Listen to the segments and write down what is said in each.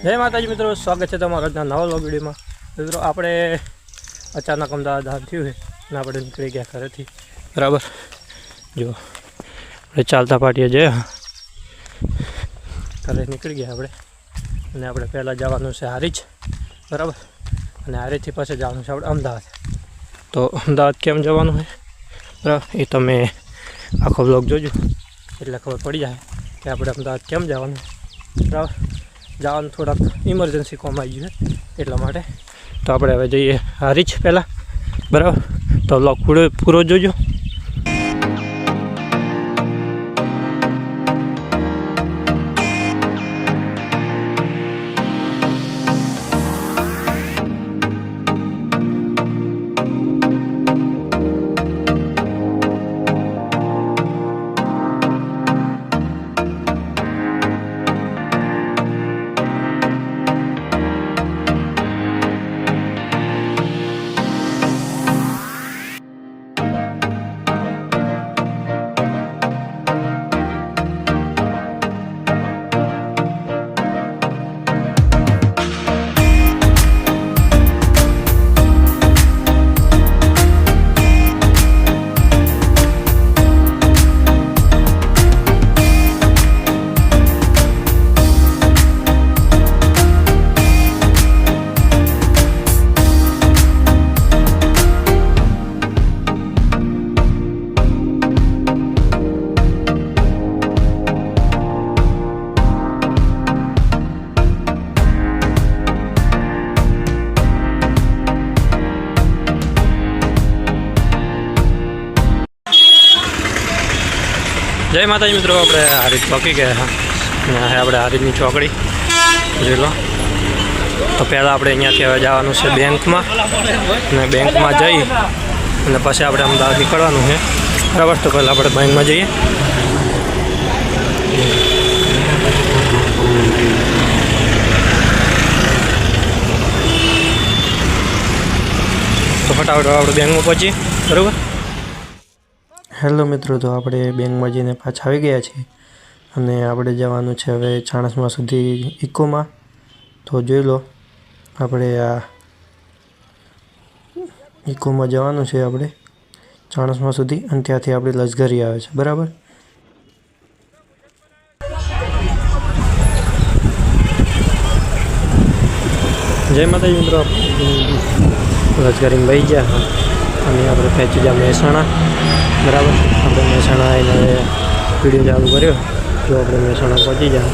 જય માતાજી મિત્રો, સ્વાગત છે તમારા આજના નવા વ્લોગ વિડીયોમાં। મિત્રો આપણે અચાનક અમદાવાદ થયું છે અને આપણે નીકળી ગયા ઘરેથી, બરાબર। જો આપણે ચાલતા પાટીએ જઈએ, ઘરે નીકળી ગયા આપણે અને આપણે પહેલાં જવાનું છે હારીજ, બરાબર। અને હારીજથી પછી જવાનું છે આપણે અમદાવાદ। તો અમદાવાદ કેમ જવાનું છે બરાબર, એ તમે આખો વ્લોગ જોજો એટલે ખબર પડી જાય કે આપણે અમદાવાદ કેમ જવાનું, બરાબર। જવાનું થોડાક ઇમરજન્સી કોમ આવી ગયું છે એટલા માટે। તો આપણે હવે જઈએ હારીજ પહેલાં, બરાબર। તો વ્લોગ પૂરો જોજો। जय माताजी मित्रों, अपने हारीज पहुँची गए हैं। આપણે હારીજની ચોકડી જોઈ લો। તો પહેલાં આપણે અહીંયાથી હવે જવાનું છે બેંકમાં, અને બેંકમાં જઈ અને પછી આપણે અમદાવાદ નીકળવાનું છે, બરાબર। તો પહેલાં આપણે બેંકમાં જઈએ। તો ફટાફટ આપણે બેંકમાં પહોંચીએ, બરાબર। હેલો મિત્રો, તો આપણે બેંકમાં જઈને પાછા આવી ગયા છીએ અને આપણે જવાનું છે હવે ચાણસ્મા સુધી ઇકોમાં। તો જોઈ લો, આપણે આ ઇકોમાં જવાનું છે આપણે ચાણસ્મા સુધી, અને ત્યાંથી આપણે લશ્કરી આવે છે, બરાબર। જય માતાજી મિત્રો, લશ્કરીમાં વહી ગયા અને આપણે પહોંચી ગયા મહેસાણા, બરાબર। આપણે મહેસાણા આવીને વિડીયો ચાલુ કર્યો। જો આપણે મહેસાણા પહોંચી જાય,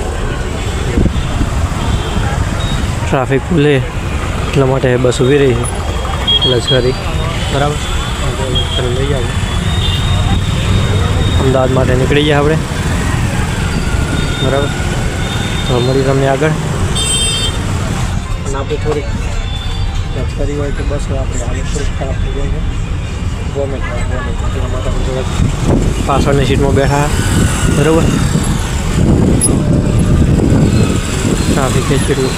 ટ્રાફિક ખુલે એટલા માટે બસ ઊભી રહી છે લશ્કરી, બરાબર। લશ્કરી લઈ જાય અમદાવાદ માટે નીકળી ગયા આપણે, બરાબર। તો મળી તમને આગળ। અને આપણે થોડીક લશ્કરી હોય તો બસ આપણે હાલત થોડીક ખરાબ થઈ જાય છે, ગમે એટલા માટે આપણે થોડાક પાછળની સીટમાં બેઠા, બરાબર। ટ્રાફિક કેટલું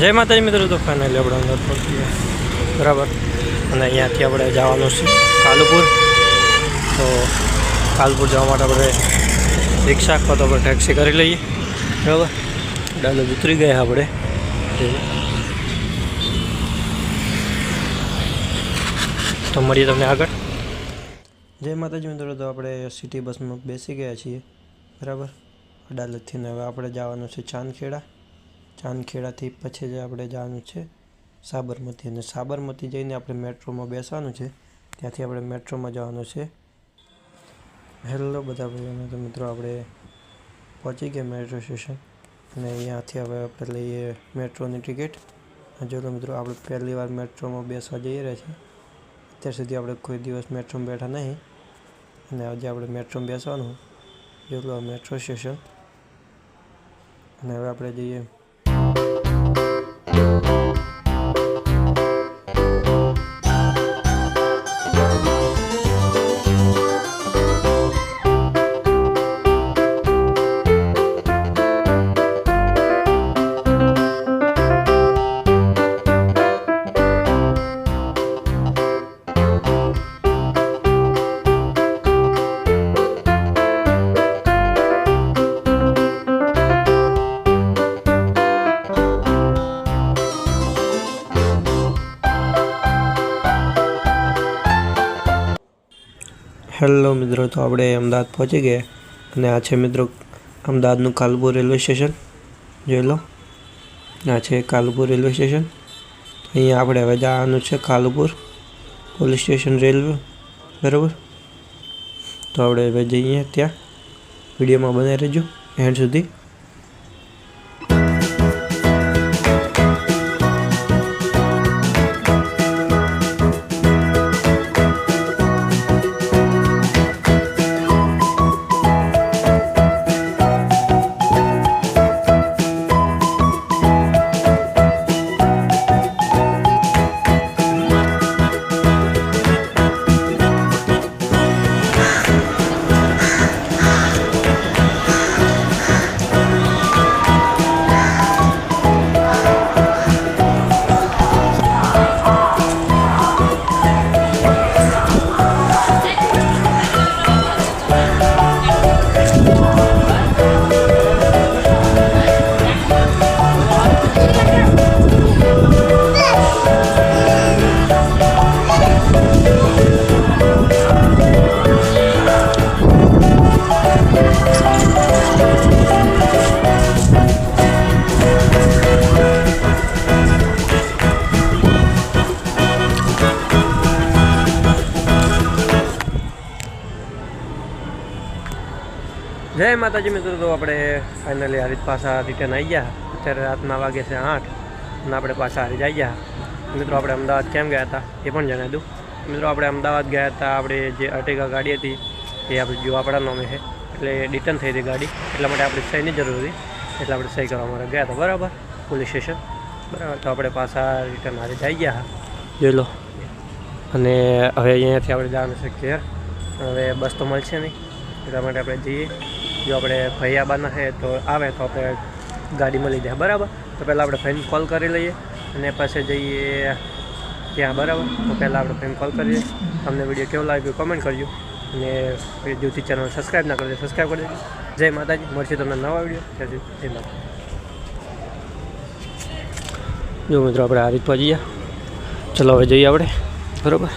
જય માતાજી મિત્રો, તો ફાઇનલી આપણે અંદર પહોંચી ગયા બરાબર. અને અહીંયાથી આપણે જવાનું છે કાલુપુર. તો કાલુપુર જવા માટે આપણે રિક્ષા અથવા તો આપણે ટેક્સી કરી લઈએ બરાબર. ડાયલોગ ઉતરી ગયા આપણે. તો મળીએ તમને આગળ. જય માતાજી મિત્રો, તો આપણે સિટી બસમાં બેસી ગયા છીએ બરાબર અડાલજથી. ને હવે આપણે જવાનું છે ચાંદખેડા. ચાંદખેડાથી પછી જ આપણે જવાનું છે સાબરમતી. અને સાબરમતી જઈને આપણે મેટ્રોમાં બેસવાનું છે. ત્યાંથી આપણે મેટ્રોમાં જવાનું છે. હેલો બધા ભાઈઓને, તો મિત્રો આપણે પહોંચી ગયા મેટ્રો સ્ટેશન. અને અહીંયાથી હવે આપણે લઈએ મેટ્રોની ટિકિટ. જો તો મિત્રો આપણે પહેલી વાર મેટ્રોમાં બેસવા જઈ રહ્યા છીએ. અત્યાર સુધી આપણે કોઈ દિવસ મેટ્રોમાં બેઠા નહીં. અને આજે આપણે મેટ્રોમાં બેસવાનું જેટલું મેટ્રો સ્ટેશન. અને હવે આપણે જઈએ હેલો મિત્રો, તો આપણે અમદાવાદ પહોંચી ગયા. અને આ છે મિત્રો અમદાવાદનું કાલુપુર રેલવે સ્ટેશન. જોઈ લો, આ છે કાલુપુર રેલવે સ્ટેશન. અહીંયા આપણે હવે જવાનું છે કાલુપુર પોલીસ સ્ટેશન રેલવે બરાબર. તો આપણે હવે જઈએ ત્યાં. વિડીયોમાં બનાવી રહેજો એન્ડ સુધી. જય માતાજી મિત્રો, તો આપણે ફાઇનલી હારીજ પાછા રિટર્ન આવી ગયા. અત્યારે રાતના વાગે છે 8 અને આપણે પાછા હારીજ આવી ગયા. મિત્રો આપણે અમદાવાદ કેમ ગયા હતા એ પણ જણાવી દઉં. મિત્રો આપણે અમદાવાદ ગયા હતા. આપણે જે અર્ટિગા ગાડી હતી એ આપણે જો આપણા નામે છે, એટલે રિટર્ન થઈ હતી ગાડી. એટલા માટે આપણે સહીની જરૂર હતી, એટલે આપણે સહી કરવા માટે ગયા હતા બરાબર પોલીસ સ્ટેશન બરાબર. તો આપણે પાછા રિટર્ન હારીજ આવી ગયા જોઈ લો. અને હવે અહીંયાથી આપણે જવાનું છે ઘેર. હવે બસ તો મળશે નહીં, એટલા માટે આપણે જઈએ. જો આપણે ભૈયાબાના છે તો આવે તો આપણે ગાડી મળી જાય બરાબર. તો પહેલાં આપણે ફ્રેન્ડ કોલ કરી લઈએ અને પછી જઈએ ત્યાં બરાબર. તો પહેલાં આપણે ફ્રેન્ડ કોલ કરીએ. તમને વિડીયો કેવો લાગ્યો કમેન્ટ કરજો. અને જોથી ચેનલ સબસ્ક્રાઈબ ના કરજો સબસ્ક્રાઈબ કરી દેજો. જય માતાજી, મળશે તમને નવા વિડીયો. જય માતા. જો મિત્રો આપણે આ રીત પહોંચી ગયા. ચલો હવે જઈએ આપણે બરાબર.